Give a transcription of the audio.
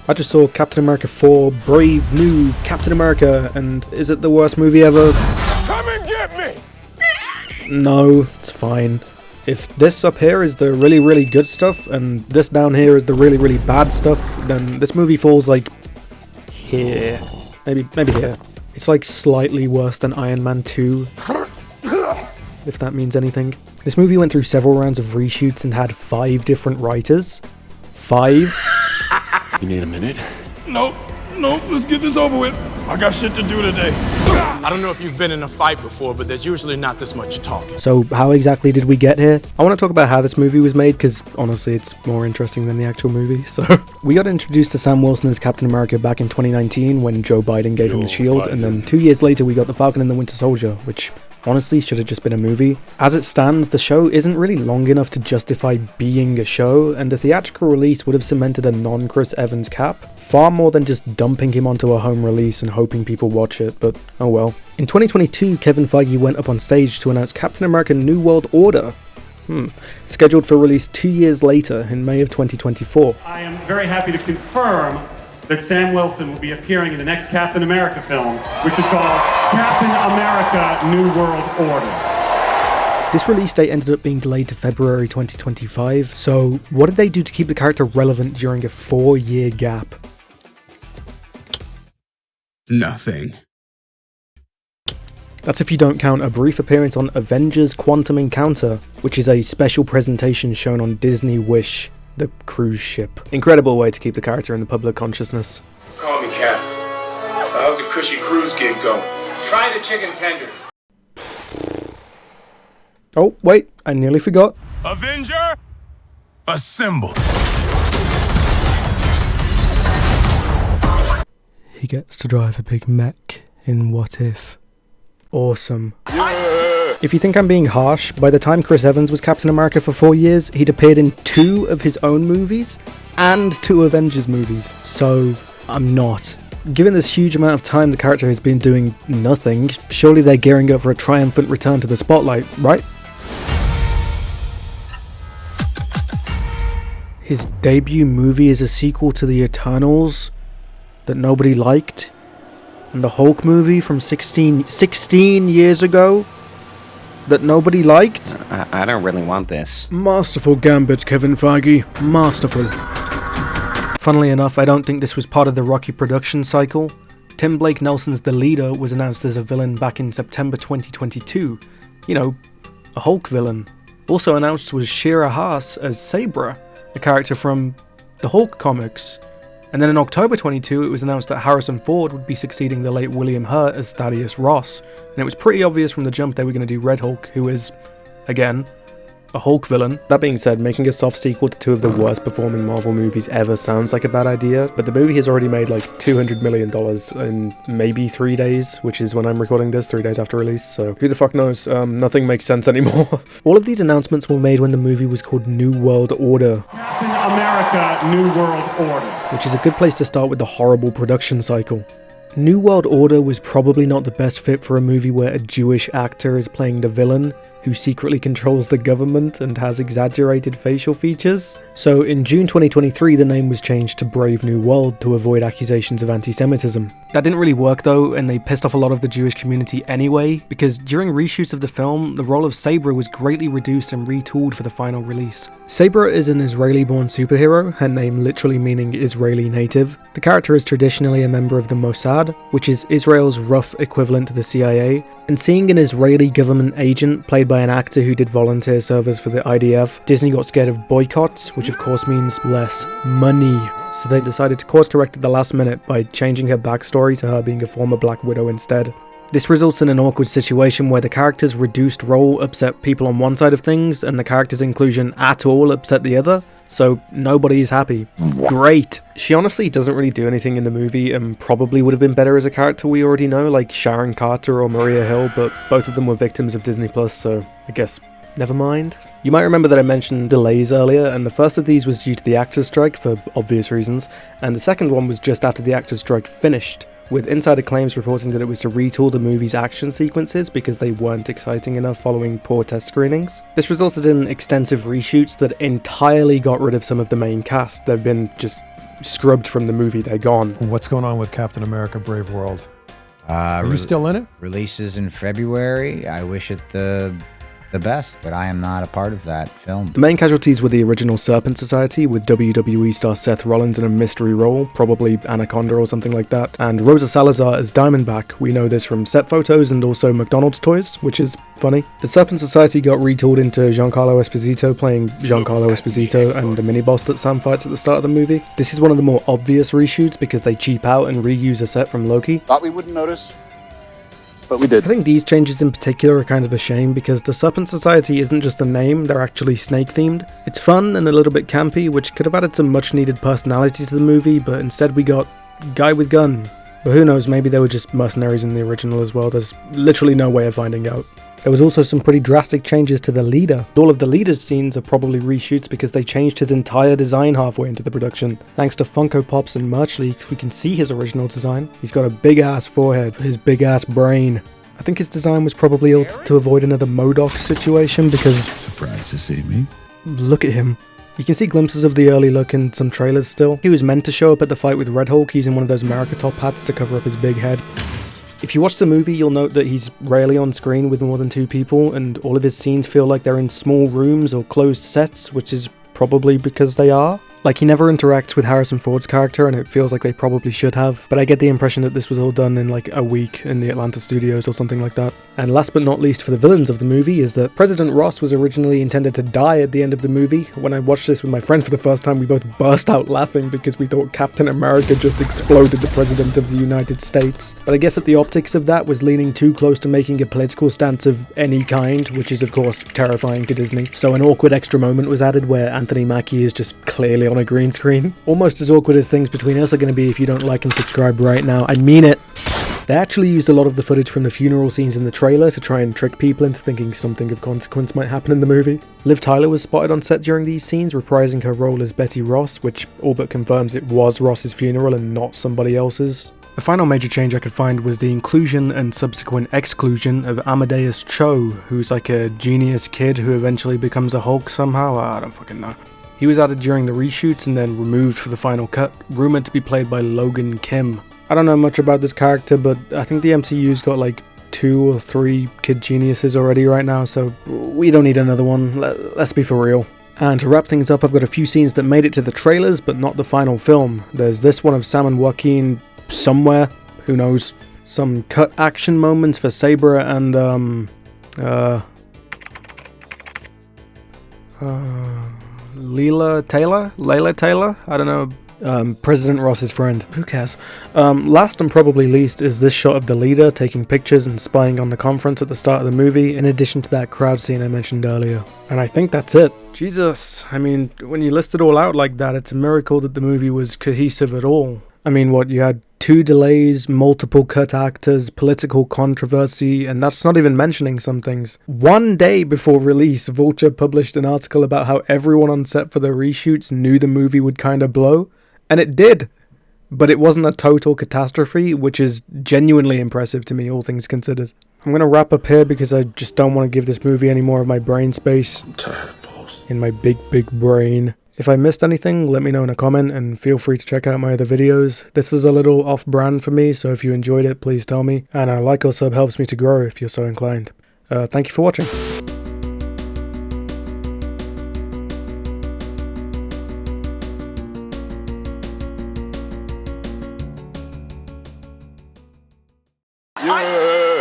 I just saw Captain America 4, Brave New Captain America, and is it the worst movie ever? Come and get me! No, it's fine. If this up here is the really, really good stuff, and this down here is the really, really bad stuff, then this movie falls like here. Maybe here. It's like slightly worse than Iron Man 2, if that means anything. This movie went through several rounds of reshoots and had 5 different writers. 5? You need a minute? Nope, let's get this over with. I got shit to do today. I don't know if you've been in a fight before, but there's usually not this much talking. So how exactly did we get here? I want to talk about how this movie was made, because honestly it's more interesting than the actual movie. So we got introduced to Sam Wilson as Captain America back in 2019 when Joe Biden gave him the shield, and then 2 years later we got The Falcon and the Winter Soldier, which honestly should have just been a movie. As it stands, the show isn't really long enough to justify being a show, and the theatrical release would have cemented a non-Chris Evans Cap, far more than just dumping him onto a home release and hoping people watch it, but oh well. In 2022, Kevin Feige went up on stage to announce Captain America New World Order, scheduled for release 2 years later in May of 2024. I am very happy to confirm that Sam Wilson will be appearing in the next Captain America film, which is called Captain America New World Order. This release date ended up being delayed to February 2025, so what did they do to keep the character relevant during a 4-year gap? Nothing. That's if you don't count a brief appearance on Avengers Quantum Encounter, which is a special presentation shown on Disney Wish, the cruise ship. Incredible way to keep the character in the public consciousness. Call me Cap. How's the cushy cruise gig going? Try the chicken tenders. Oh, wait, I nearly forgot. Avenger, assemble. He gets to drive a big mech in What If. Awesome. Yeah. If you think I'm being harsh, by the time Chris Evans was Captain America for 4 years, he'd appeared in 2 of his own movies and 2 Avengers movies. So, I'm not. Given this huge amount of time the character has been doing nothing, surely they're gearing up for a triumphant return to the spotlight, right? His debut movie is a sequel to The Eternals that nobody liked, and the Hulk movie from 16 years ago that nobody liked. I don't really want this. Masterful gambit, Kevin Feige. Masterful. Funnily enough, I don't think this was part of the Rocky production cycle. Tim Blake Nelson's The Leader was announced as a villain back in September 2022. You know, a Hulk villain. Also announced was Shira Haas as Sabra, a character from the Hulk comics. And then in October 22, it was announced that Harrison Ford would be succeeding the late William Hurt as Thaddeus Ross. And it was pretty obvious from the jump they were going to do Red Hulk, who is, again, a Hulk villain. That being said, making a soft sequel to 2 of the worst performing Marvel movies ever sounds like a bad idea, but the movie has already made like $200 million in maybe 3 days, which is when I'm recording this, 3 days after release, so who the fuck knows, nothing makes sense anymore. All of these announcements were made when the movie was called New World Order. Captain America New World Order. Which is a good place to start with the horrible production cycle. New World Order was probably not the best fit for a movie where a Jewish actor is playing the villain, who secretly controls the government and has exaggerated facial features. So in June 2023, the name was changed to Brave New World to avoid accusations of anti-Semitism. That didn't really work though, and they pissed off a lot of the Jewish community anyway, because during reshoots of the film, the role of Sabra was greatly reduced and retooled for the final release. Sabra is an Israeli-born superhero, her name literally meaning Israeli native. The character is traditionally a member of the Mossad, which is Israel's rough equivalent to the CIA, and seeing an Israeli government agent played by an actor who did volunteer service for the IDF, Disney got scared of boycotts, which of course means less money. So they decided to course correct at the last minute by changing her backstory to her being a former Black Widow instead. This results in an awkward situation where the character's reduced role upset people on one side of things, and the character's inclusion at all upset the other, so nobody's happy. Great! She honestly doesn't really do anything in the movie, and probably would have been better as a character we already know, like Sharon Carter or Maria Hill, but both of them were victims of Disney+, so I guess never mind. You might remember that I mentioned delays earlier, and the first of these was due to the actors' strike for obvious reasons, and the second one was just after the actors' strike finished, with insider claims reporting that it was to retool the movie's action sequences because they weren't exciting enough following poor test screenings. This resulted in extensive reshoots that entirely got rid of some of the main cast. They've been just scrubbed from the movie. They're gone. What's going on with Captain America Brave World? Are you still in it? Releases in February. I wish it the best, but I am not a part of that film. The main casualties were the original Serpent Society, with WWE star Seth Rollins in a mystery role, probably Anaconda or something like that, and Rosa Salazar as Diamondback. We know this from set photos and also McDonald's toys, which is funny. The Serpent Society got retooled into Giancarlo Esposito playing Giancarlo Esposito and the mini-boss that Sam fights at the start of the movie. This is one of the more obvious reshoots because they cheap out and reuse a set from Loki. Thought we wouldn't notice, but we did. I think these changes in particular are kind of a shame because the Serpent Society isn't just a name, they're actually snake-themed. It's fun and a little bit campy, which could have added some much-needed personality to the movie, but instead we got guy with gun. But who knows, maybe they were just mercenaries in the original as well. There's literally no way of finding out. There was also some pretty drastic changes to the leader. All of the leader's scenes are probably reshoots because they changed his entire design halfway into the production. Thanks to Funko Pops and merch leaks, we can see his original design. He's got a big ass forehead, his big ass brain. I think his design was probably altered to avoid another MODOK situation because... Surprised to see me? Look at him. You can see glimpses of the early look in some trailers still. He was meant to show up at the fight with Red Hulk using one of those America top hats to cover up his big head. If you watch the movie, you'll note that he's rarely on screen with more than 2 people, and all of his scenes feel like they're in small rooms or closed sets, which is probably because they are. Like, he never interacts with Harrison Ford's character, and it feels like they probably should have, but I get the impression that this was all done in like a week in the Atlanta studios or something like that. And last but not least for the villains of the movie is that President Ross was originally intended to die at the end of the movie. When I watched this with my friend for the first time, we both burst out laughing because we thought Captain America just exploded the President of the United States. But I guess that the optics of that was leaning too close to making a political stance of any kind, which is of course terrifying to Disney. So an awkward extra moment was added where Anthony Mackie is just clearly on a green screen. Almost as awkward as things between us are going to be if you don't like and subscribe right now. I mean it. They actually used a lot of the footage from the funeral scenes in the trailer to try and trick people into thinking something of consequence might happen in the movie. Liv Tyler was spotted on set during these scenes, reprising her role as Betty Ross, which all but confirms it was Ross's funeral and not somebody else's. The final major change I could find was the inclusion and subsequent exclusion of Amadeus Cho, who's like a genius kid who eventually becomes a Hulk somehow. I don't fucking know. He was added during the reshoots and then removed for the final cut, rumoured to be played by Logan Kim. I don't know much about this character, but I think the MCU's got like 2 or 3 kid geniuses already right now, so we don't need another one, let's be for real. And to wrap things up, I've got a few scenes that made it to the trailers, but not the final film. There's this one of Sam and Joaquin somewhere, who knows. Some cut action moments for Sabre and, Layla Taylor? I don't know. President Ross's friend. Who cares? Last and probably least is this shot of the leader taking pictures and spying on the conference at the start of the movie, in addition to that crowd scene I mentioned earlier. And I think that's it. Jesus, I mean, when you list it all out like that, it's a miracle that the movie was cohesive at all. I mean, what, you had 2 delays, multiple cut actors, political controversy, and that's not even mentioning some things. 1 day before release, Vulture published an article about how everyone on set for the reshoots knew the movie would kinda blow, and it did. But it wasn't a total catastrophe, which is genuinely impressive to me, all things considered. I'm gonna wrap up here because I just don't want to give this movie any more of my brain space. I'm tired, boss. In my big brain. If I missed anything, let me know in a comment and feel free to check out my other videos. This is a little off-brand for me, so if you enjoyed it, please tell me. And a like or sub helps me to grow if you're so inclined. Thank you for watching. Yeah.